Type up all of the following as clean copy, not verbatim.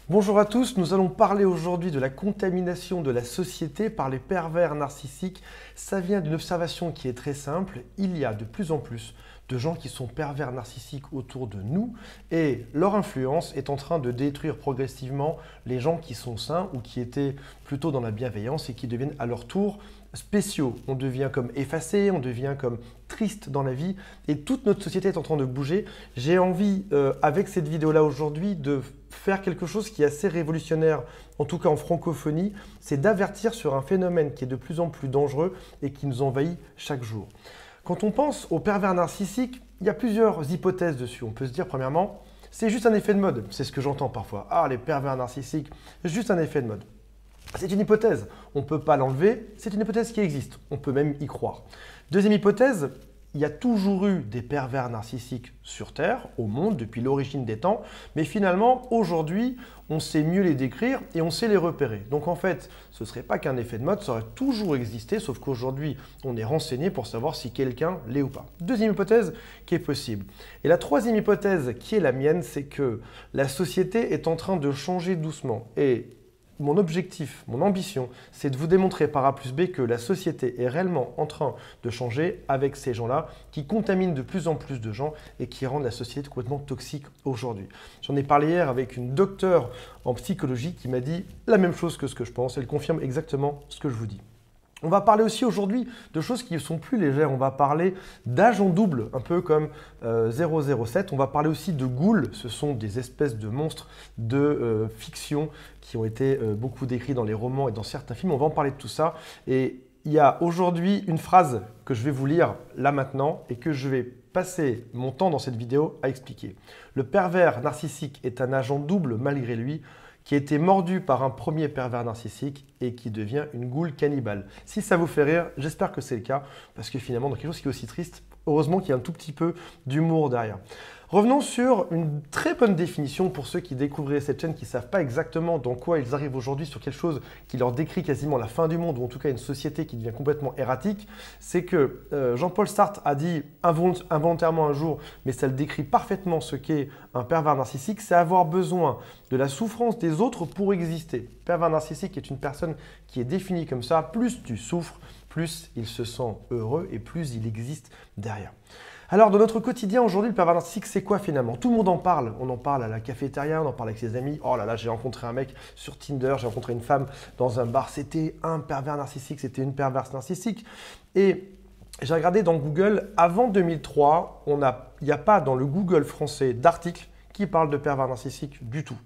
Bonjour à tous, nous allons parler aujourd'hui de la contamination de la société par les pervers narcissiques. Ça vient d'une observation qui est très simple, il y a de plus en plus de gens qui sont pervers narcissiques autour de nous et leur influence est en train de détruire progressivement les gens qui sont sains ou qui étaient plutôt dans la bienveillance et qui deviennent à leur tour spéciaux. On devient comme effacé, on devient comme triste dans la vie et toute notre société est en train de bouger. J'ai envie, avec cette vidéo-là aujourd'hui, de faire quelque chose qui est assez révolutionnaire, en tout cas en francophonie, c'est d'avertir sur un phénomène qui est de plus en plus dangereux et qui nous envahit chaque jour. Quand on pense aux pervers narcissiques, il y a plusieurs hypothèses dessus. On peut se dire, premièrement, c'est juste un effet de mode. C'est ce que j'entends parfois. Ah, les pervers narcissiques, c'est juste un effet de mode. C'est une hypothèse. On ne peut pas l'enlever. C'est une hypothèse qui existe. On peut même y croire. Deuxième hypothèse, il y a toujours eu des pervers narcissiques sur Terre, au monde, depuis l'origine des temps. Mais finalement, aujourd'hui, on sait mieux les décrire et on sait les repérer. Donc en fait, ce ne serait pas qu'un effet de mode, ça aurait toujours existé, sauf qu'aujourd'hui, on est renseigné pour savoir si quelqu'un l'est ou pas. Deuxième hypothèse qui est possible. Et la troisième hypothèse qui est la mienne, c'est que la société est en train de changer doucement. Et mon objectif, mon ambition, c'est de vous démontrer par A plus B que la société est réellement en train de changer avec ces gens-là qui contaminent de plus en plus de gens et qui rendent la société complètement toxique aujourd'hui. J'en ai parlé hier avec une docteure en psychologie qui m'a dit la même chose que ce que je pense. Elle confirme exactement ce que je vous dis. On va parler aussi aujourd'hui de choses qui sont plus légères. On va parler d'agents doubles, un peu comme 007. On va parler aussi de ghouls. Ce sont des espèces de monstres de fiction qui ont été beaucoup décrits dans les romans et dans certains films. On va en parler de tout ça. Et il y a aujourd'hui une phrase que je vais vous lire là maintenant et que je vais passer mon temps dans cette vidéo à expliquer. Le pervers narcissique est un agent double malgré lui, qui a été mordu par un premier pervers narcissique et qui devient une goule cannibale. Si ça vous fait rire, j'espère que c'est le cas, parce que finalement, dans quelque chose qui est aussi triste, heureusement qu'il y a un tout petit peu d'humour derrière. Revenons sur une très bonne définition pour ceux qui découvriraient cette chaîne, qui ne savent pas exactement dans quoi ils arrivent aujourd'hui, sur quelque chose qui leur décrit quasiment la fin du monde, ou en tout cas une société qui devient complètement erratique. C'est que Jean-Paul Sartre a dit involontairement un jour, mais ça le décrit parfaitement ce qu'est un pervers narcissique, c'est avoir besoin de la souffrance des autres pour exister. Pervers narcissique est une personne qui est définie comme ça, plus tu souffres, plus il se sent heureux et plus il existe derrière. Alors, dans notre quotidien aujourd'hui, le pervers narcissique, c'est quoi finalement? Tout le monde en parle. On en parle à la cafétéria, on en parle avec ses amis. Oh là là, j'ai rencontré un mec sur Tinder, j'ai rencontré une femme dans un bar. C'était un pervers narcissique, c'était une perverse narcissique. Et j'ai regardé dans Google, avant 2003, il n'y a pas dans le Google français d'articles qui parle de pervers narcissique du tout.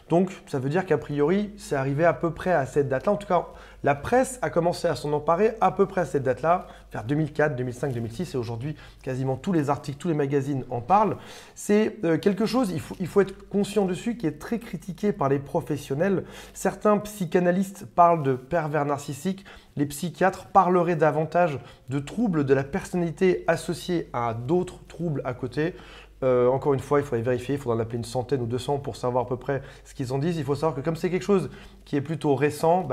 Donc, ça veut dire qu'a priori, c'est arrivé à peu près à cette date-là. En tout cas, la presse a commencé à s'en emparer à peu près à cette date-là, vers 2004, 2005, 2006. Et aujourd'hui, quasiment tous les articles, tous les magazines en parlent. C'est quelque chose, il faut être conscient dessus, qui est très critiqué par les professionnels. Certains psychanalystes parlent de pervers narcissique. Les psychiatres parleraient davantage de troubles de la personnalité associés à d'autres troubles à côté. Encore une fois, il faudrait vérifier, il faudra en appeler une centaine ou 200 pour savoir à peu près ce qu'ils en disent. Il faut savoir que comme c'est quelque chose qui est plutôt récent,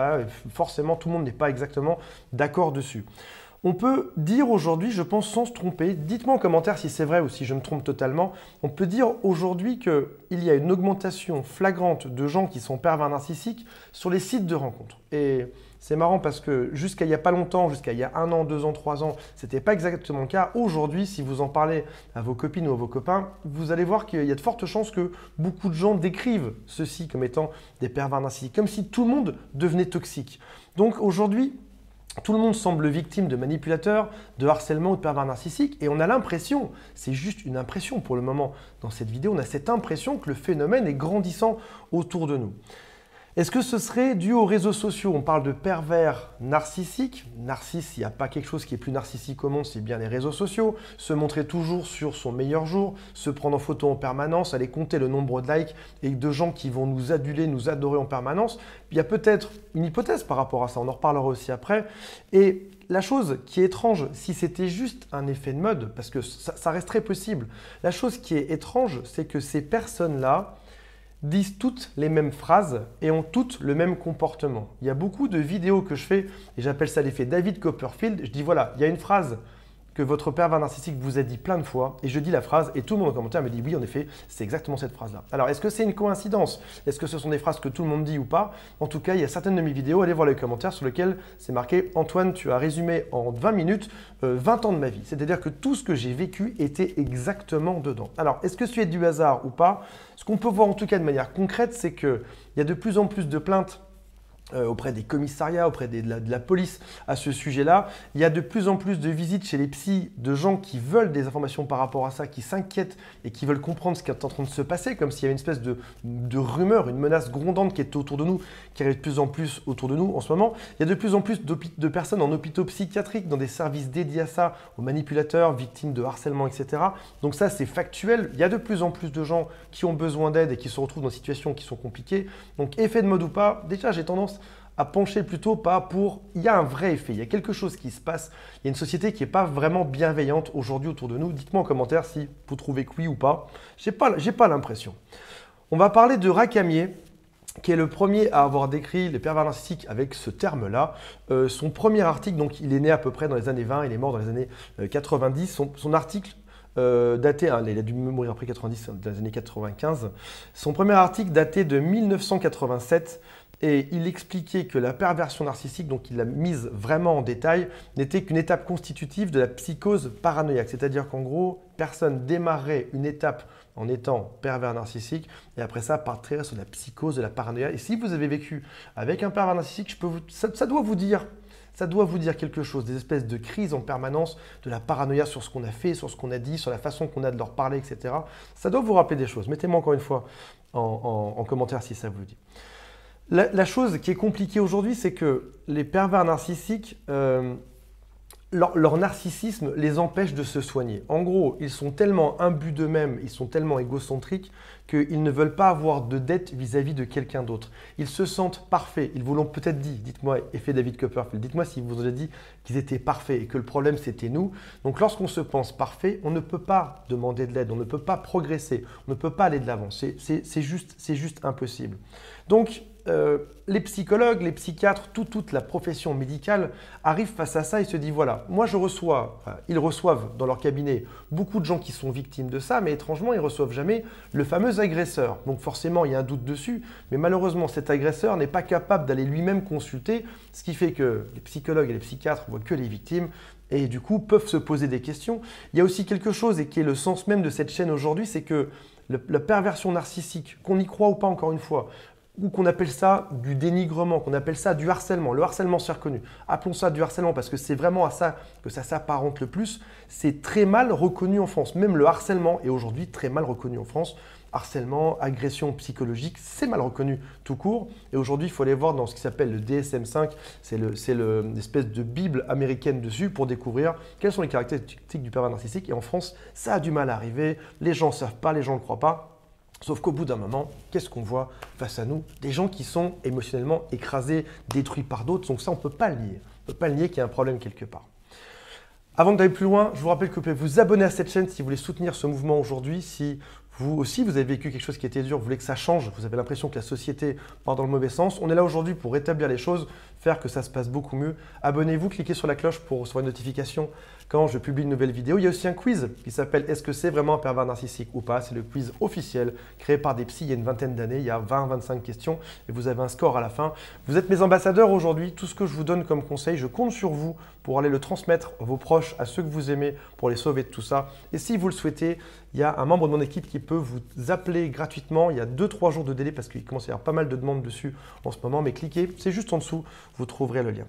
forcément tout le monde n'est pas exactement d'accord dessus. On peut dire aujourd'hui, je pense sans se tromper, dites-moi en commentaire si c'est vrai ou si je me trompe totalement, on peut dire aujourd'hui qu'il y a une augmentation flagrante de gens qui sont pervers narcissiques sur les sites de rencontres. Et c'est marrant parce que jusqu'à il n'y a pas longtemps, jusqu'à il y a 1 an, 2 ans, 3 ans, ce n'était pas exactement le cas. Aujourd'hui, si vous en parlez à vos copines ou à vos copains, vous allez voir qu'il y a de fortes chances que beaucoup de gens décrivent ceux-ci comme étant des pervers narcissiques, comme si tout le monde devenait toxique. Donc aujourd'hui, tout le monde semble victime de manipulateurs, de harcèlement ou de pervers narcissiques et on a l'impression, c'est juste une impression pour le moment dans cette vidéo, on a cette impression que le phénomène est grandissant autour de nous. Est-ce que ce serait dû aux réseaux sociaux? On parle de pervers narcissiques. Narcisse, il n'y a pas quelque chose qui est plus narcissique au monde, c'est bien les réseaux sociaux. Se montrer toujours sur son meilleur jour, se prendre en photo en permanence, aller compter le nombre de likes et de gens qui vont nous aduler, nous adorer en permanence. Il y a peut-être une hypothèse par rapport à ça, on en reparlera aussi après. Et la chose qui est étrange, si c'était juste un effet de mode, parce que ça reste très possible, la chose qui est étrange, c'est que ces personnes-là disent toutes les mêmes phrases et ont toutes le même comportement. Il y a beaucoup de vidéos que je fais et j'appelle ça l'effet David Copperfield. Je dis voilà, il y a une phrase que votre pervers narcissique vous a dit plein de fois, et je dis la phrase, et tout le monde en commentaire me dit oui, en effet, c'est exactement cette phrase-là. Alors, est-ce que c'est une coïncidence? Est-ce que ce sont des phrases que tout le monde dit ou pas? En tout cas, il y a certaines de mes vidéos, allez voir les commentaires sur lesquels c'est marqué « Antoine, tu as résumé en 20 minutes 20 ans de ma vie ». C'est-à-dire que tout ce que j'ai vécu était exactement dedans. Alors, est-ce que c'est du hasard ou pas? Ce qu'on peut voir en tout cas de manière concrète, c'est qu'il y a de plus en plus de plaintes auprès des commissariats, auprès de la police à ce sujet-là. Il y a de plus en plus de visites chez les psys de gens qui veulent des informations par rapport à ça, qui s'inquiètent et qui veulent comprendre ce qui est en train de se passer, comme s'il y avait une espèce de rumeur, une menace grondante qui est autour de nous, qui arrive de plus en plus autour de nous en ce moment. Il y a de plus en plus de personnes en hôpitaux psychiatriques, dans des services dédiés à ça, aux manipulateurs, victimes de harcèlement, etc. Donc ça, c'est factuel. Il y a de plus en plus de gens qui ont besoin d'aide et qui se retrouvent dans des situations qui sont compliquées. Donc effet de mode ou pas, déjà j'ai tendance à pencher plutôt pas pour… Il y a un vrai effet, il y a quelque chose qui se passe. Il y a une société qui n'est pas vraiment bienveillante aujourd'hui autour de nous. Dites-moi en commentaire si vous trouvez que oui ou pas. J'ai pas l'impression. On va parler de Racamier, qui est le premier à avoir décrit les pervers narcissiques avec ce terme-là. Son premier article, donc il est né à peu près dans les années 20, il est mort dans les années 90. Son article daté, hein, il a dû mourir après 90, dans les années 95. Son premier article daté de 1987. Et il expliquait que la perversion narcissique, donc il l'a mise vraiment en détail, n'était qu'une étape constitutive de la psychose paranoïaque. C'est-à-dire qu'en gros, personne démarrait une étape en étant pervers narcissique et après ça partirait sur la psychose de la paranoïa. Et si vous avez vécu avec un pervers narcissique, ça doit vous dire quelque chose, des espèces de crises en permanence, de la paranoïa sur ce qu'on a fait, sur ce qu'on a dit, sur la façon qu'on a de leur parler, etc. Ça doit vous rappeler des choses. Mettez-moi encore une fois en commentaire si ça vous dit. La chose qui est compliquée aujourd'hui, c'est que les pervers narcissiques, leur narcissisme les empêche de se soigner. En gros, ils sont tellement imbus d'eux-mêmes, ils sont tellement égocentriques qu'ils ne veulent pas avoir de dette vis-à-vis de quelqu'un d'autre. Ils se sentent parfaits. Ils vous l'ont peut-être dit, dites-moi, effet David Copperfield, dites-moi s'ils vous ont dit qu'ils étaient parfaits et que le problème c'était nous. Donc lorsqu'on se pense parfait, on ne peut pas demander de l'aide, on ne peut pas progresser, on ne peut pas aller de l'avant. C'est juste impossible. Donc, les psychologues, les psychiatres, toute la profession médicale arrivent face à ça et se disent voilà, moi ils reçoivent dans leur cabinet beaucoup de gens qui sont victimes de ça, mais étrangement, ils ne reçoivent jamais le fameux agresseur. Donc forcément, il y a un doute dessus, mais malheureusement, cet agresseur n'est pas capable d'aller lui-même consulter, ce qui fait que les psychologues et les psychiatres voient que les victimes et du coup peuvent se poser des questions. Il y a aussi quelque chose, et qui est le sens même de cette chaîne aujourd'hui, c'est que la perversion narcissique, qu'on y croit ou pas encore une fois, ou qu'on appelle ça du dénigrement, qu'on appelle ça du harcèlement. Le harcèlement, c'est reconnu. Appelons ça du harcèlement parce que c'est vraiment à ça que ça s'apparente le plus. C'est très mal reconnu en France. Même le harcèlement est aujourd'hui très mal reconnu en France. Harcèlement, agression psychologique, c'est mal reconnu tout court. Et aujourd'hui, il faut aller voir dans ce qui s'appelle le DSM-5, c'est l'espèce de bible américaine dessus pour découvrir quelles sont les caractéristiques du pervers narcissique. Et en France, ça a du mal à arriver. Les gens ne savent pas, les gens ne croient pas. Sauf qu'au bout d'un moment, qu'est-ce qu'on voit face à nous? Des gens qui sont émotionnellement écrasés, détruits par d'autres. Donc ça, on ne peut pas le nier. On ne peut pas le nier qu'il y a un problème quelque part. Avant d'aller plus loin, je vous rappelle que vous pouvez vous abonner à cette chaîne si vous voulez soutenir ce mouvement aujourd'hui. Si vous aussi, vous avez vécu quelque chose qui était dur, vous voulez que ça change, vous avez l'impression que la société part dans le mauvais sens. On est là aujourd'hui pour rétablir les choses, faire que ça se passe beaucoup mieux. Abonnez-vous, cliquez sur la cloche pour recevoir une notification quand je publie une nouvelle vidéo. Il y a aussi un quiz qui s'appelle « Est-ce que c'est vraiment un pervers narcissique ou pas ?» C'est le quiz officiel créé par des psys il y a une vingtaine d'années. Il y a 20-25 questions et vous avez un score à la fin. Vous êtes mes ambassadeurs aujourd'hui. Tout ce que je vous donne comme conseil, je compte sur vous pour aller le transmettre à vos proches, à ceux que vous aimez, pour les sauver de tout ça. Et si vous le souhaitez, il y a un membre de mon équipe qui peut vous appeler gratuitement. Il y a 2-3 jours de délai parce qu'il commence à y avoir pas mal de demandes dessus en ce moment. Mais cliquez, c'est juste en dessous, vous trouverez le lien.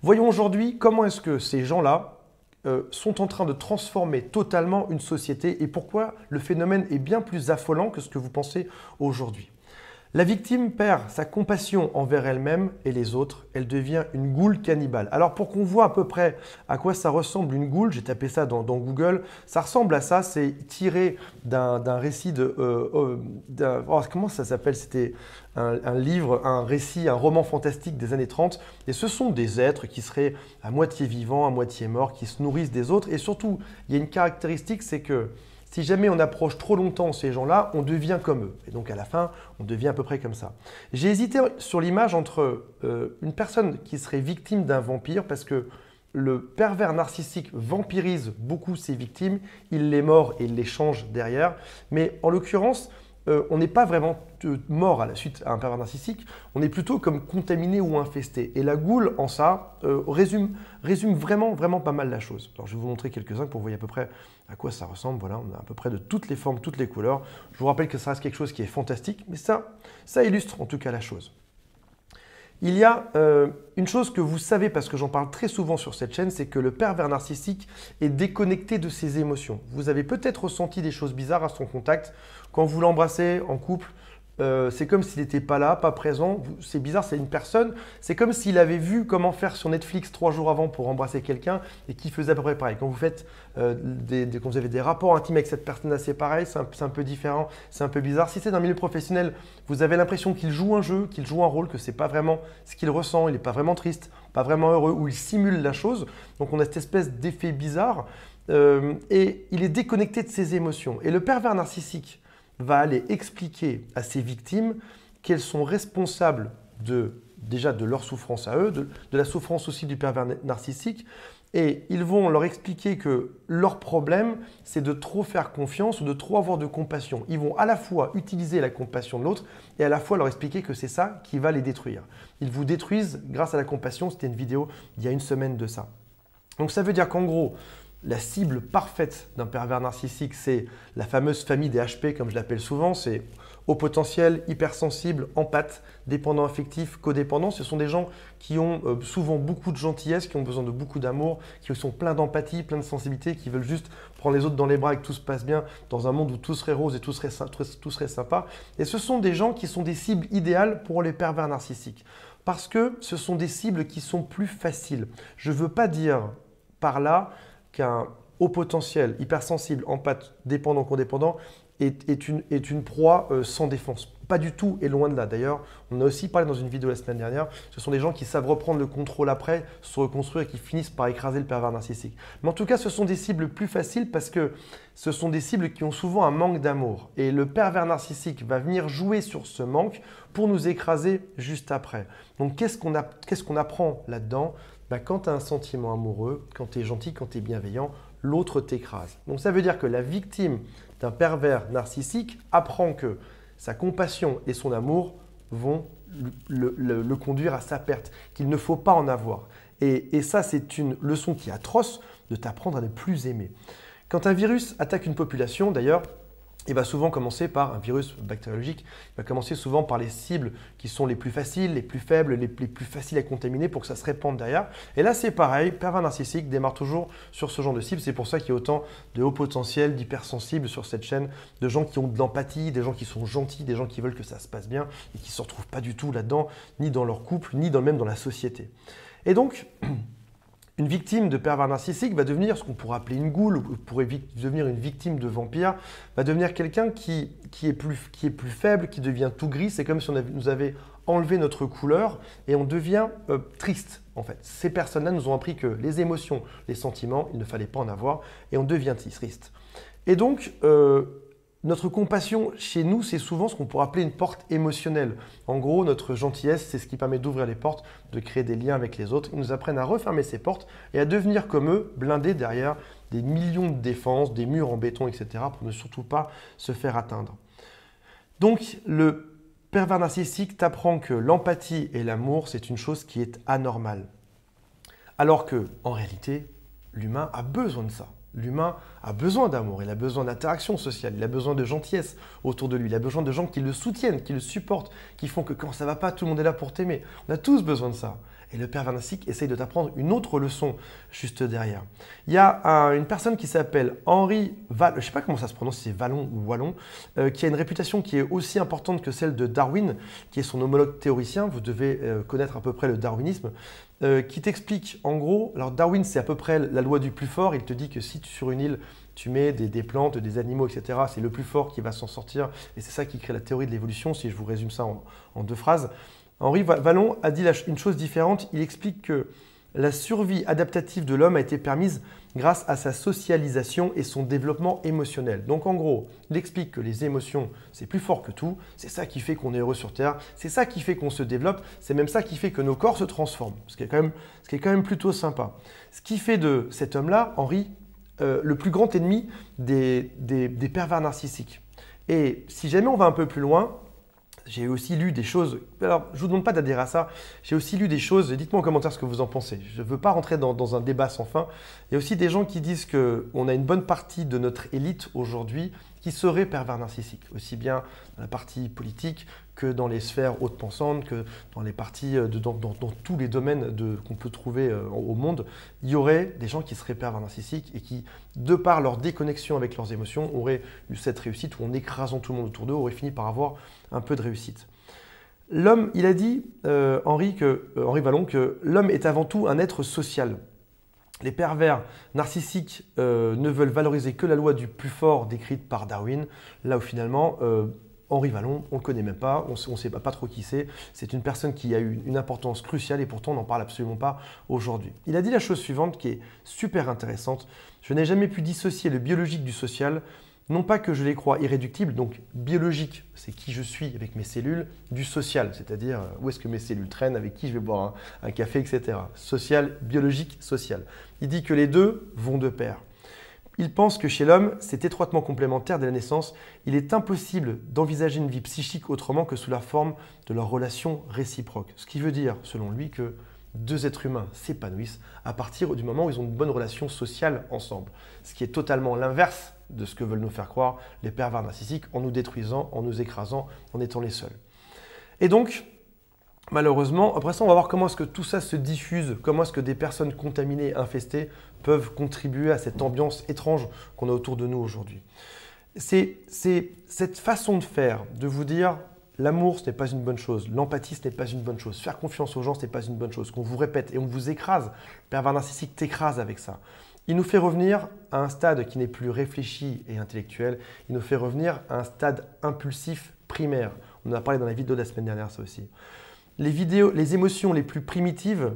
Voyons aujourd'hui comment est-ce que ces gens-là sont en train de transformer totalement une société et pourquoi le phénomène est bien plus affolant que ce que vous pensez aujourd'hui. La victime perd sa compassion envers elle-même et les autres. Elle devient une goule cannibale. Alors pour qu'on voit à peu près à quoi ça ressemble une goule, j'ai tapé ça dans Google, ça ressemble à ça, c'est tiré d'un récit de… comment ça s'appelle? C'était un livre, un récit, un roman fantastique des années 30. Et ce sont des êtres qui seraient à moitié vivants, à moitié morts, qui se nourrissent des autres. Et surtout, il y a une caractéristique, c'est que si jamais on approche trop longtemps ces gens-là, on devient comme eux. Et donc à la fin, on devient à peu près comme ça. J'ai hésité sur l'image entre une personne qui serait victime d'un vampire parce que le pervers narcissique vampirise beaucoup ses victimes, il les mord et il les change derrière. Mais en l'occurrence, on n'est pas vraiment mort à la suite à un pervers narcissique, on est plutôt comme contaminé ou infesté. Et la goule, en ça, résume vraiment, vraiment pas mal la chose. Alors, je vais vous montrer quelques-uns pour que vous voyez à peu près à quoi ça ressemble. Voilà, on a à peu près de toutes les formes, toutes les couleurs. Je vous rappelle que ça reste quelque chose qui est fantastique, mais ça illustre en tout cas la chose. Il y a une chose que vous savez, parce que j'en parle très souvent sur cette chaîne, c'est que le pervers narcissique est déconnecté de ses émotions. Vous avez peut-être ressenti des choses bizarres à son contact. Quand vous l'embrassez en couple, c'est comme s'il n'était pas là, pas présent. C'est bizarre, c'est une personne. C'est comme s'il avait vu comment faire sur Netflix 3 jours avant pour embrasser quelqu'un et qui faisait à peu près pareil. Quand vous faites quand vous avez des rapports intimes avec cette personne-là, c'est pareil, c'est un peu différent, c'est un peu bizarre. Si c'est dans le milieu professionnel, vous avez l'impression qu'il joue un jeu, qu'il joue un rôle, que ce n'est pas vraiment ce qu'il ressent, il n'est pas vraiment triste, pas vraiment heureux, ou il simule la chose. Donc on a cette espèce d'effet bizarre et il est déconnecté de ses émotions. Et le pervers narcissique va aller expliquer à ses victimes qu'elles sont responsables déjà de leur souffrance à eux, de la souffrance aussi du pervers narcissique, et ils vont leur expliquer que leur problème, c'est de trop faire confiance ou de trop avoir de compassion. Ils vont à la fois utiliser la compassion de l'autre et à la fois leur expliquer que c'est ça qui va les détruire. Ils vous détruisent grâce à la compassion, c'était une vidéo il y a une semaine de ça. Donc ça veut dire qu'en gros, la cible parfaite d'un pervers narcissique, c'est la fameuse famille des HP, comme je l'appelle souvent. C'est haut potentiel, hypersensible, empathe, dépendant affectif, codépendant. Ce sont des gens qui ont souvent beaucoup de gentillesse, qui ont besoin de beaucoup d'amour, qui sont pleins d'empathie, pleins de sensibilité, qui veulent juste prendre les autres dans les bras et que tout se passe bien dans un monde où tout serait rose et tout serait sympa. Et ce sont des gens qui sont des cibles idéales pour les pervers narcissiques. Parce que ce sont des cibles qui sont plus faciles. Je ne veux pas dire par là qu'un haut potentiel, hypersensible, empathe, dépendant, codépendant est une proie sans défense. Pas du tout et loin de là. D'ailleurs, on a aussi parlé dans une vidéo la semaine dernière, ce sont des gens qui savent reprendre le contrôle après, se reconstruire et qui finissent par écraser le pervers narcissique. Mais en tout cas, ce sont des cibles plus faciles parce que ce sont des cibles qui ont souvent un manque d'amour. Et le pervers narcissique va venir jouer sur ce manque pour nous écraser juste après. Donc, qu'est-ce qu'on apprend là-dedans ? Quand tu as un sentiment amoureux, quand tu es gentil, quand tu es bienveillant, l'autre t'écrase. Donc ça veut dire que la victime d'un pervers narcissique apprend que sa compassion et son amour vont le conduire à sa perte, qu'il ne faut pas en avoir. Et ça, c'est une leçon qui est atroce de t'apprendre à ne plus aimer. Quand un virus attaque une population, d'ailleurs, il va souvent commencer par un virus bactériologique, il va commencer souvent par les cibles qui sont les plus faciles, les plus faibles, les plus faciles à contaminer pour que ça se répande derrière. Et là, c'est pareil, pervers narcissique démarre toujours sur ce genre de cible. C'est pour ça qu'il y a autant de hauts potentiels, d'hypersensibles sur cette chaîne, de gens qui ont de l'empathie, des gens qui sont gentils, des gens qui veulent que ça se passe bien et qui ne se retrouvent pas du tout là-dedans, ni dans leur couple, ni même dans la société. Et donc, une victime de pervers narcissique va devenir ce qu'on pourrait appeler une goule, ou pourrait devenir une victime de vampire, va devenir quelqu'un qui est plus faible, qui devient tout gris. C'est comme si on nous avait enlevé notre couleur et on devient triste en fait. Ces personnes-là nous ont appris que les émotions, les sentiments, il ne fallait pas en avoir et on devient triste. Et donc, notre compassion, chez nous, c'est souvent ce qu'on pourrait appeler une porte émotionnelle. En gros, notre gentillesse, c'est ce qui permet d'ouvrir les portes, de créer des liens avec les autres. Ils nous apprennent à refermer ces portes et à devenir comme eux, blindés derrière des millions de défenses, des murs en béton, etc. pour ne surtout pas se faire atteindre. Donc, le pervers narcissique t'apprend que l'empathie et l'amour, c'est une chose qui est anormale. Alors que, en réalité, l'humain a besoin de ça. L'humain a besoin d'amour, il a besoin d'interaction sociale, il a besoin de gentillesse autour de lui, il a besoin de gens qui le soutiennent, qui le supportent, qui font que quand ça ne va pas, tout le monde est là pour t'aimer. On a tous besoin de ça. Et le pervers narcissique essaye de t'apprendre une autre leçon juste derrière. Il y a une personne qui s'appelle Henri Wallon, je ne sais pas comment ça se prononce, si c'est Wallon ou Wallon, qui a une réputation qui est aussi importante que celle de Darwin, qui est son homologue théoricien. Vous devez connaître à peu près le darwinisme. Qui t'explique en gros, alors Darwin c'est à peu près la loi du plus fort, il te dit que si sur une île tu mets des plantes, des animaux, etc., c'est le plus fort qui va s'en sortir et c'est ça qui crée la théorie de l'évolution, si je vous résume ça en 2 phrases. Henri Wallon a dit une chose différente, il explique que La survie adaptative de l'homme a été permise grâce à sa socialisation et son développement émotionnel. Donc en gros, il explique que les émotions, c'est plus fort que tout, c'est ça qui fait qu'on est heureux sur Terre, c'est ça qui fait qu'on se développe, c'est même ça qui fait que nos corps se transforment, ce qui est quand même plutôt sympa. Ce qui fait de cet homme-là, Henri, le plus grand ennemi des pervers narcissiques. Et si jamais on va un peu plus loin, j'ai aussi lu des choses, alors je ne vous demande pas d'adhérer à ça, j'ai aussi lu des choses, dites-moi en commentaire ce que vous en pensez. Je ne veux pas rentrer dans un débat sans fin. Il y a aussi des gens qui disent qu'on a une bonne partie de notre élite aujourd'hui qui serait pervers narcissique, aussi bien dans la partie politique que dans les sphères hautes pensantes, que dans les parties, dans tous les domaines qu'on peut trouver au monde, il y aurait des gens qui seraient pervers narcissiques et qui, de par leur déconnexion avec leurs émotions, auraient eu cette réussite où en écrasant tout le monde autour d'eux, auraient fini par avoir un peu de réussite. L'homme, il a dit, Henri Vallon, que l'homme est avant tout un être social. Les pervers narcissiques ne veulent valoriser que la loi du plus fort décrite par Darwin, là où finalement, Henri Vallon, on ne le connaît même pas, on ne sait pas trop qui c'est. C'est une personne qui a eu une importance cruciale et pourtant on n'en parle absolument pas aujourd'hui. Il a dit la chose suivante qui est super intéressante. Je n'ai jamais pu dissocier le biologique du social, non pas que je les crois irréductibles, donc biologique, c'est qui je suis avec mes cellules, du social, c'est-à-dire où est-ce que mes cellules traînent, avec qui je vais boire un café, etc. Social, biologique, social. Il dit que les deux vont de pair. Il pense que chez l'homme, c'est étroitement complémentaire dès la naissance. Il est impossible d'envisager une vie psychique autrement que sous la forme de leur relation réciproque. Ce qui veut dire, selon lui, que deux êtres humains s'épanouissent à partir du moment où ils ont une bonne relation sociale ensemble. Ce qui est totalement l'inverse de ce que veulent nous faire croire les pervers narcissiques en nous détruisant, en nous écrasant, en étant les seuls. Et donc, malheureusement, après ça, on va voir comment est-ce que tout ça se diffuse, comment est-ce que des personnes contaminées, infestées, peuvent contribuer à cette ambiance étrange qu'on a autour de nous aujourd'hui. C'est cette façon de faire, de vous dire l'amour, ce n'est pas une bonne chose, l'empathie, ce n'est pas une bonne chose, faire confiance aux gens, ce n'est pas une bonne chose, qu'on vous répète et on vous écrase. Le pervers narcissique t'écrase avec ça. Il nous fait revenir à un stade qui n'est plus réfléchi et intellectuel, il nous fait revenir à un stade impulsif primaire. On en a parlé dans la vidéo de la semaine dernière, ça aussi. Les émotions les plus primitives,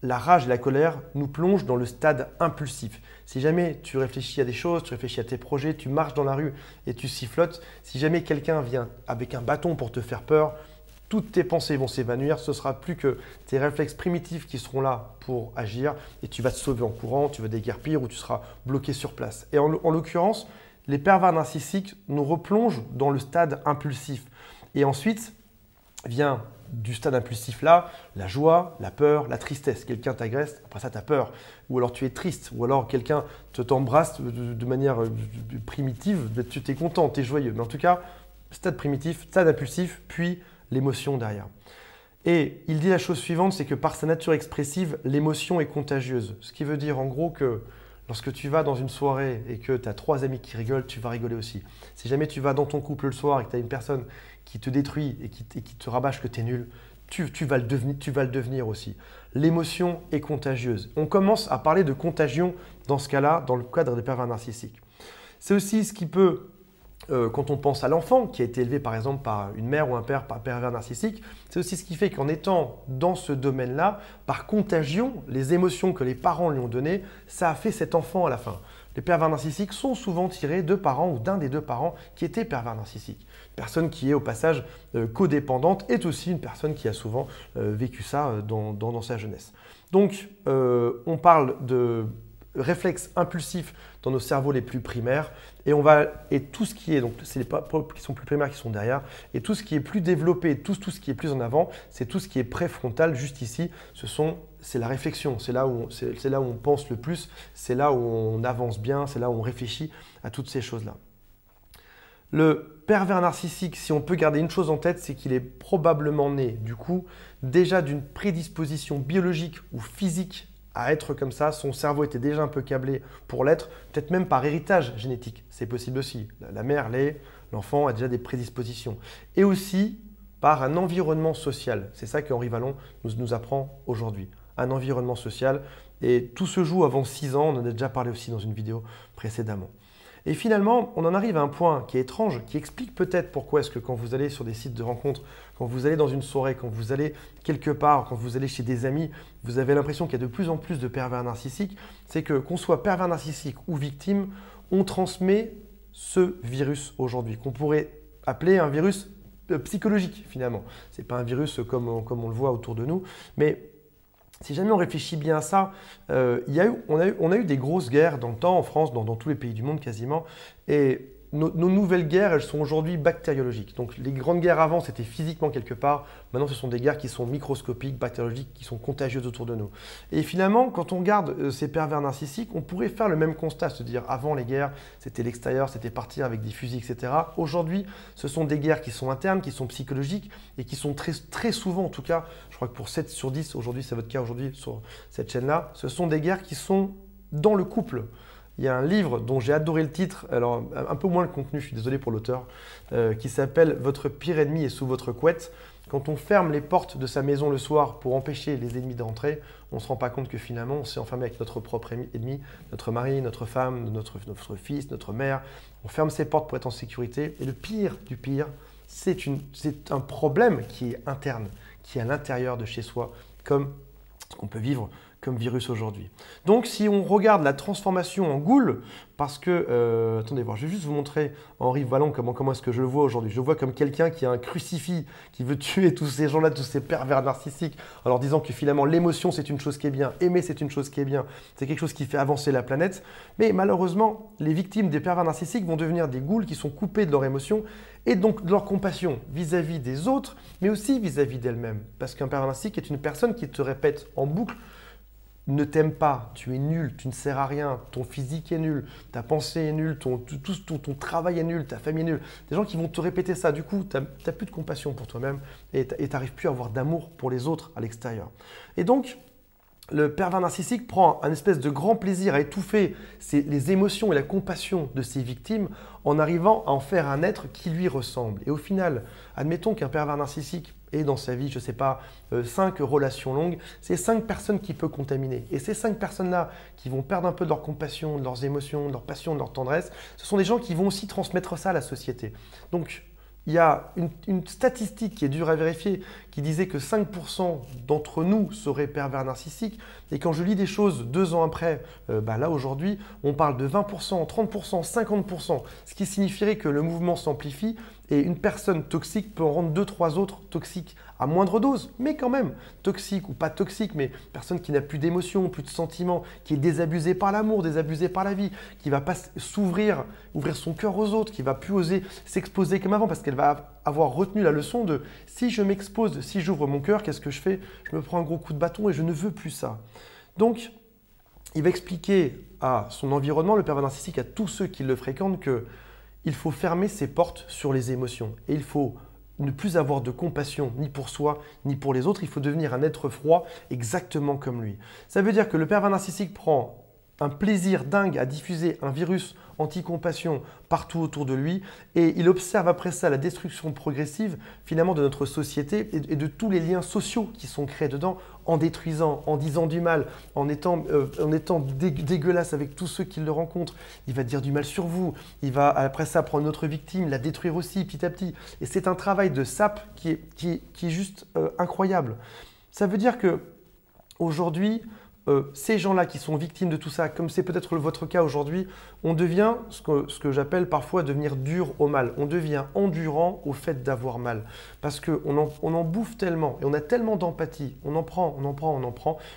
la rage et la colère, nous plongent dans le stade impulsif. Si jamais tu réfléchis à des choses, tu réfléchis à tes projets, tu marches dans la rue et tu sifflotes, si jamais quelqu'un vient avec un bâton pour te faire peur, toutes tes pensées vont s'évanouir, ce ne sera plus que tes réflexes primitifs qui seront là pour agir et tu vas te sauver en courant, tu vas déguerpir ou tu seras bloqué sur place. Et en l'occurrence, les pervers narcissiques nous replongent dans le stade impulsif. Et ensuite vient du stade impulsif là, la joie, la peur, la tristesse. Quelqu'un t'agresse, après ça tu as peur. Ou alors tu es triste, ou alors quelqu'un t'embrasse de manière primitive, tu es content, tu es joyeux. Mais en tout cas, stade primitif, stade impulsif, puis l'émotion derrière. Et il dit la chose suivante, c'est que par sa nature expressive, l'émotion est contagieuse. Ce qui veut dire en gros que lorsque tu vas dans une soirée et que tu as trois amis qui rigolent, tu vas rigoler aussi. Si jamais tu vas dans ton couple le soir et que tu as une personne qui te détruit et qui te rabâche que tu es nul, tu vas le devenir aussi. L'émotion est contagieuse. On commence à parler de contagion dans ce cas-là, dans le cadre des pervers narcissiques. C'est aussi ce qui peut, quand on pense à l'enfant qui a été élevé par exemple par une mère ou un père par pervers narcissique, c'est aussi ce qui fait qu'en étant dans ce domaine-là, par contagion, les émotions que les parents lui ont données, ça a fait cet enfant à la fin. Les pervers narcissiques sont souvent tirés de parents ou d'un des deux parents qui était pervers narcissique. Une personne qui est au passage codépendante est aussi une personne qui a souvent vécu ça dans sa jeunesse. Donc, on parle de réflexes impulsifs dans nos cerveaux les plus primaires et tout ce qui est, donc c'est les qui sont plus primaires qui sont derrière, et tout ce qui est plus développé, tout ce qui est plus en avant, c'est tout ce qui est préfrontal juste ici, c'est la réflexion, c'est là où on pense le plus, c'est là où on avance bien, c'est là où on réfléchit à toutes ces choses-là. Le pervers narcissique, si on peut garder une chose en tête, c'est qu'il est probablement né, du coup, déjà d'une prédisposition biologique ou physique à être comme ça. Son cerveau était déjà un peu câblé pour l'être, peut-être même par héritage génétique. C'est possible aussi. La mère l'est, l'enfant a déjà des prédispositions. Et aussi par un environnement social. C'est ça qu'Henri Vallon nous apprend aujourd'hui. Un environnement social. Et tout se joue avant 6 ans. On en a déjà parlé aussi dans une vidéo précédemment. Et finalement, on en arrive à un point qui est étrange, qui explique peut-être pourquoi est-ce que quand vous allez sur des sites de rencontres, quand vous allez dans une soirée, quand vous allez quelque part, quand vous allez chez des amis, vous avez l'impression qu'il y a de plus en plus de pervers narcissiques, c'est que qu'on soit pervers narcissique ou victime, on transmet ce virus aujourd'hui, qu'on pourrait appeler un virus psychologique finalement. Ce n'est pas un virus comme on le voit autour de nous, mais si jamais on réfléchit bien à ça, on a eu des grosses guerres dans le temps en France, dans tous les pays du monde quasiment, et nos nouvelles guerres, elles sont aujourd'hui bactériologiques. Donc les grandes guerres avant, c'était physiquement quelque part. Maintenant, ce sont des guerres qui sont microscopiques, bactériologiques, qui sont contagieuses autour de nous. Et finalement, quand on regarde ces pervers narcissiques, on pourrait faire le même constat, se dire avant les guerres, c'était l'extérieur, c'était partir avec des fusils, etc. Aujourd'hui, ce sont des guerres qui sont internes, qui sont psychologiques et qui sont très souvent, en tout cas, je crois que pour 7 sur 10, aujourd'hui, c'est votre cas aujourd'hui sur cette chaîne-là, ce sont des guerres qui sont dans le couple. Il y a un livre dont j'ai adoré le titre, alors un peu moins le contenu, je suis désolé pour l'auteur, qui s'appelle « Votre pire ennemi est sous votre couette ». Quand on ferme les portes de sa maison le soir pour empêcher les ennemis d'entrer, on ne se rend pas compte que finalement on s'est enfermé avec notre propre ennemi, notre mari, notre femme, notre fils, notre mère. On ferme ses portes pour être en sécurité. Et le pire du pire, c'est un problème qui est interne, qui est à l'intérieur de chez soi, comme ce qu'on peut vivre comme virus aujourd'hui. Donc, si on regarde la transformation en goule, parce que, attendez voir, je vais juste vous montrer Henri Vallon comment est-ce que je le vois aujourd'hui. Je le vois comme quelqu'un qui a un crucifix, qui veut tuer tous ces gens-là, tous ces pervers narcissiques, en leur disant que finalement l'émotion c'est une chose qui est bien, aimer c'est une chose qui est bien, c'est quelque chose qui fait avancer la planète. Mais malheureusement, les victimes des pervers narcissiques vont devenir des goules qui sont coupées de leur émotion et donc de leur compassion vis-à-vis des autres, mais aussi vis-à-vis d'elles-mêmes. Parce qu'un pervers narcissique est une personne qui te répète en boucle: ne t'aime pas, tu es nul, tu ne sers à rien, ton physique est nul, ta pensée est nulle, ton travail est nul, ta famille est nulle. Des gens qui vont te répéter ça, du coup, tu n'as plus de compassion pour toi-même et tu n'arrives plus à avoir d'amour pour les autres à l'extérieur. Et donc, le pervers narcissique prend un espèce de grand plaisir à étouffer les émotions et la compassion de ses victimes en arrivant à en faire un être qui lui ressemble. Et au final, admettons qu'un pervers narcissique ait dans sa vie, je ne sais pas, 5 relations longues, c'est 5 personnes qu'il peut contaminer. Et ces 5 personnes-là qui vont perdre un peu de leur compassion, de leurs émotions, de leur passion, de leur tendresse, ce sont des gens qui vont aussi transmettre ça à la société. Donc, il y a une statistique qui est dure à vérifier qui disait que 5% d'entre nous seraient pervers narcissiques. Et quand je lis des choses 2 ans après, là aujourd'hui, on parle de 20%, 30%, 50%, ce qui signifierait que le mouvement s'amplifie et une personne toxique peut en rendre 2-3 autres toxiques à moindre dose, mais quand même toxique ou pas toxique, mais personne qui n'a plus d'émotions, plus de sentiments, qui est désabusée par l'amour, désabusée par la vie, qui va pas s'ouvrir, ouvrir son cœur aux autres, qui va plus oser s'exposer comme avant parce qu'elle va avoir retenu la leçon de si je m'expose, si j'ouvre mon cœur, qu'est-ce que je fais? Je me prends un gros coup de bâton et je ne veux plus ça. Donc, il va expliquer à son environnement, le pervers narcissique, à tous ceux qui le fréquentent, qu'il faut fermer ses portes sur les émotions et il faut ne plus avoir de compassion ni pour soi ni pour les autres. Il faut devenir un être froid exactement comme lui. Ça veut dire que le pervers narcissique prend un plaisir dingue à diffuser un virus anti-compassion partout autour de lui et il observe après ça la destruction progressive finalement de notre société et de tous les liens sociaux qui sont créés dedans en détruisant, en disant du mal, en étant dégueulasse avec tous ceux qui le rencontrent. Il va dire du mal sur vous, il va après ça prendre notre victime, la détruire aussi petit à petit. Et c'est un travail de sape qui est juste incroyable. Ça veut dire que aujourd'hui, ces gens-là qui sont victimes de tout ça, comme c'est peut-être votre cas aujourd'hui, on devient ce que j'appelle parfois devenir dur au mal. On devient endurant au fait d'avoir mal. Parce qu'on en bouffe tellement et on a tellement d'empathie, on en prend,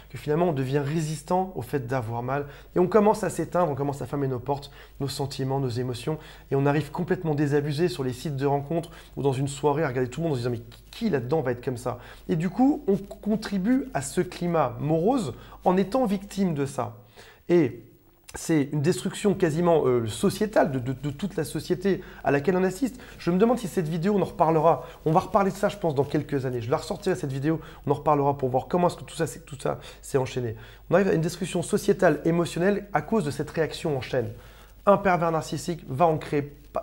que finalement on devient résistant au fait d'avoir mal. Et on commence à s'éteindre, on commence à fermer nos portes, nos sentiments, nos émotions. Et on arrive complètement désabusé sur les sites de rencontres ou dans une soirée à regarder tout le monde en se disant « mais qui là-dedans va être comme ça ?» Et du coup, on contribue à ce climat morose en étant victime de ça. Et c'est une destruction quasiment sociétale de toute la société à laquelle on assiste. Je me demande si cette vidéo, on en reparlera. On va reparler de ça, je pense, dans quelques années. Je la ressortirai cette vidéo, on en reparlera pour voir comment est-ce que tout ça s'est enchaîné. On arrive à une destruction sociétale, émotionnelle à cause de cette réaction en chaîne. Un pervers narcissique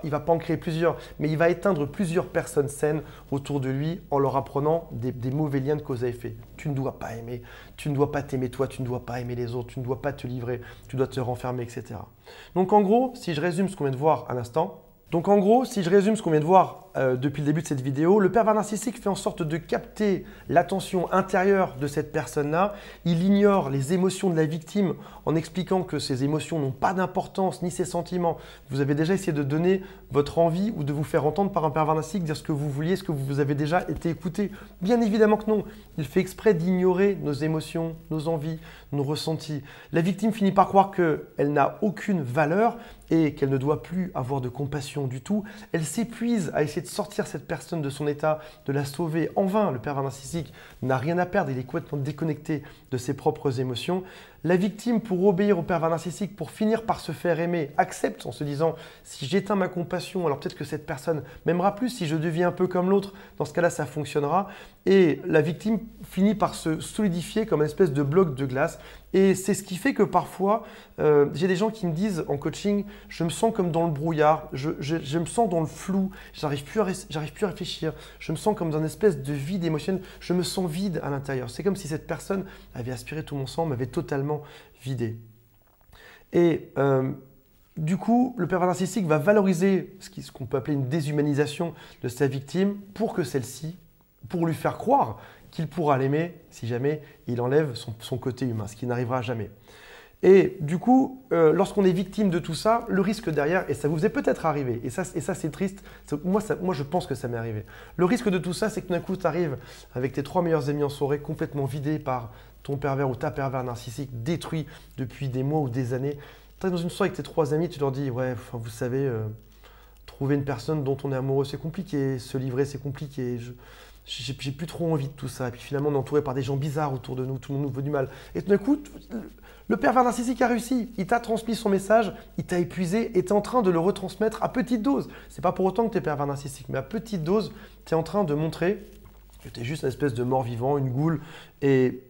il va pas en créer plusieurs, mais il va éteindre plusieurs personnes saines autour de lui en leur apprenant des mauvais liens de cause à effet. Tu ne dois pas aimer, tu ne dois pas t'aimer toi, tu ne dois pas aimer les autres, tu ne dois pas te livrer, tu dois te renfermer, etc. Donc en gros, si je résume ce qu'on vient de voir à l'instant, depuis le début de cette vidéo, le pervers narcissique fait en sorte de capter l'attention intérieure de cette personne-là. Il ignore les émotions de la victime en expliquant que ces émotions n'ont pas d'importance, ni ses sentiments. Vous avez déjà essayé de donner votre envie ou de vous faire entendre par un pervers narcissique, dire ce que vous vouliez, est-ce que vous avez déjà été écouté? Bien évidemment que non. Il fait exprès d'ignorer nos émotions, nos envies, nos ressentis. La victime finit par croire qu'elle n'a aucune valeur et qu'elle ne doit plus avoir de compassion du tout. Elle s'épuise à essayer de sortir cette personne de son état, de la sauver. En vain, le pervers narcissique n'a rien à perdre, il est complètement déconnecté de ses propres émotions. La victime, pour obéir au pervers narcissique, pour finir par se faire aimer, accepte en se disant « si j'éteins ma compassion, alors peut-être que cette personne m'aimera plus, si je deviens un peu comme l'autre, dans ce cas-là, ça fonctionnera ». Et la victime finit par se solidifier comme une espèce de bloc de glace. Et c'est ce qui fait que parfois, j'ai des gens qui me disent en coaching « je me sens comme dans le brouillard, je me sens dans le flou, j'arrive plus à réfléchir, je me sens comme dans une espèce de vide émotionnel, je me sens vide à l'intérieur ». C'est comme si cette personne avait aspiré tout mon sang, m'avait totalement vidé. Et du coup, le pervers narcissique va valoriser ce qu'on peut appeler une déshumanisation de sa victime pour que celle-ci, pour lui faire croire qu'il pourra l'aimer si jamais il enlève son côté humain, ce qui n'arrivera jamais. Et du coup, lorsqu'on est victime de tout ça, le risque derrière, et ça vous est peut-être arrivé, et ça c'est triste, moi je pense que ça m'est arrivé. Le risque de tout ça, c'est que d'un coup, tu arrives avec tes 3 meilleurs amis en soirée, complètement vidé par ton pervers ou ta pervers narcissique, détruit depuis des mois ou des années. Tu arrives dans une soirée avec tes 3 amis, tu leur dis « ouais, enfin, vous savez, trouver une personne dont on est amoureux, c'est compliqué, se livrer, c'est compliqué, j'ai plus trop envie de tout ça. » Et puis finalement, on est entouré par des gens bizarres autour de nous, tout le monde nous veut du mal. Et tout d'un coup, le pervers narcissique a réussi. Il t'a transmis son message, il t'a épuisé et tu es en train de le retransmettre à petite dose. Ce n'est pas pour autant que tu es pervers narcissique, mais à petite dose, tu es en train de montrer que tu es juste une espèce de mort-vivant, une goule. Et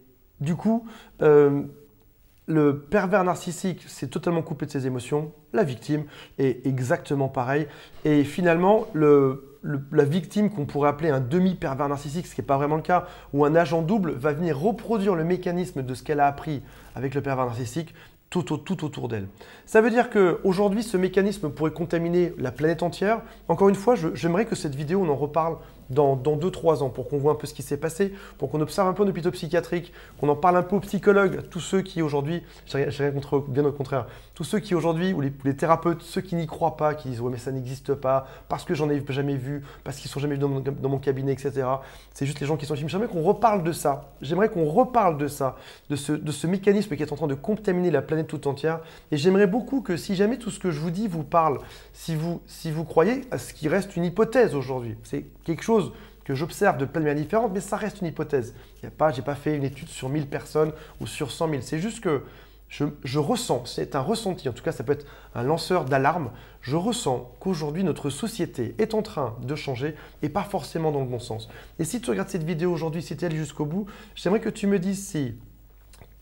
du coup, le pervers narcissique s'est totalement coupé de ses émotions. La victime est exactement pareil. Et finalement, la victime qu'on pourrait appeler un demi-pervers narcissique, ce qui n'est pas vraiment le cas, ou un agent double, va venir reproduire le mécanisme de ce qu'elle a appris avec le pervers narcissique tout autour d'elle. Ça veut dire qu'aujourd'hui, ce mécanisme pourrait contaminer la planète entière. Encore une fois, j'aimerais que cette vidéo, on en reparle dans 2-3 ans pour qu'on voit un peu ce qui s'est passé, pour qu'on observe un peu un hôpital psychiatrique, qu'on en parle un peu aux psychologues, tous ceux qui aujourd'hui, j'ai rien contre eux, bien au contraire, tous ceux qui aujourd'hui, ou les thérapeutes, ceux qui n'y croient pas, qui disent « ouais mais ça n'existe pas, parce que j'en ai jamais vu, parce qu'ils ne sont jamais venus dans mon cabinet, etc. » C'est juste les gens qui sont filmés. J'aimerais qu'on reparle de ça. J'aimerais qu'on reparle de ça, de ce mécanisme qui est en train de contaminer la planète tout entière. Et j'aimerais beaucoup que si jamais tout ce que je vous dis vous parle, si vous croyez à ce qui reste une hypothèse aujourd'hui, c'est quelque chose que j'observe de plein de manières différentes, mais ça reste une hypothèse. Je n'ai pas fait une étude sur 1000 personnes ou sur 100 000. C'est juste que je ressens, c'est un ressenti, en tout cas ça peut être un lanceur d'alarme, je ressens qu'aujourd'hui notre société est en train de changer et pas forcément dans le bon sens. Et si tu regardes cette vidéo aujourd'hui, si tu es allé jusqu'au bout, j'aimerais que tu me dises si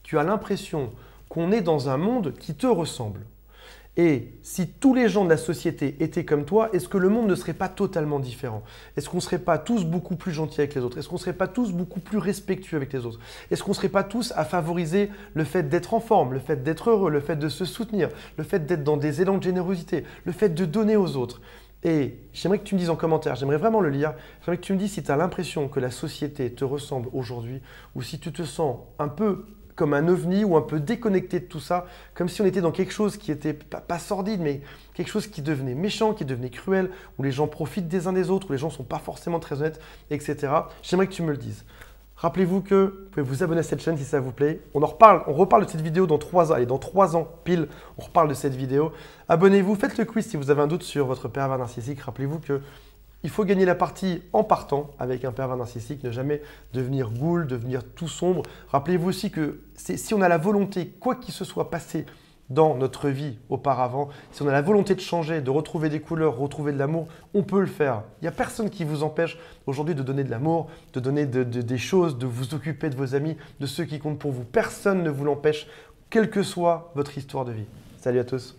tu as l'impression qu'on est dans un monde qui te ressemble. Et si tous les gens de la société étaient comme toi, est-ce que le monde ne serait pas totalement différent? Est-ce qu'on ne serait pas tous beaucoup plus gentils avec les autres? Est-ce qu'on ne serait pas tous beaucoup plus respectueux avec les autres? Est-ce qu'on ne serait pas tous à favoriser le fait d'être en forme, le fait d'être heureux, le fait de se soutenir, le fait d'être dans des élans de générosité, le fait de donner aux autres? Et j'aimerais que tu me dises en commentaire, j'aimerais vraiment le lire, j'aimerais que tu me dises si tu as l'impression que la société te ressemble aujourd'hui ou si tu te sens un peu comme un ovni ou un peu déconnecté de tout ça, comme si on était dans quelque chose qui était pas sordide, mais quelque chose qui devenait méchant, qui devenait cruel, où les gens profitent des uns des autres, où les gens ne sont pas forcément très honnêtes, etc. J'aimerais que tu me le dises. Rappelez-vous que vous pouvez vous abonner à cette chaîne si ça vous plaît. On reparle de cette vidéo dans 3 ans. Allez, dans 3 ans pile, on reparle de cette vidéo. Abonnez-vous, faites le quiz si vous avez un doute sur votre pervers narcissique. Rappelez-vous que il faut gagner la partie en partant avec un pervers narcissique, ne jamais devenir goule, devenir tout sombre. Rappelez-vous aussi que si on a la volonté, quoi qu'il se soit passé dans notre vie auparavant, si on a la volonté de changer, de retrouver des couleurs, retrouver de l'amour, on peut le faire. Il n'y a personne qui vous empêche aujourd'hui de donner de l'amour, de donner des choses, de vous occuper de vos amis, de ceux qui comptent pour vous. Personne ne vous l'empêche, quelle que soit votre histoire de vie. Salut à tous.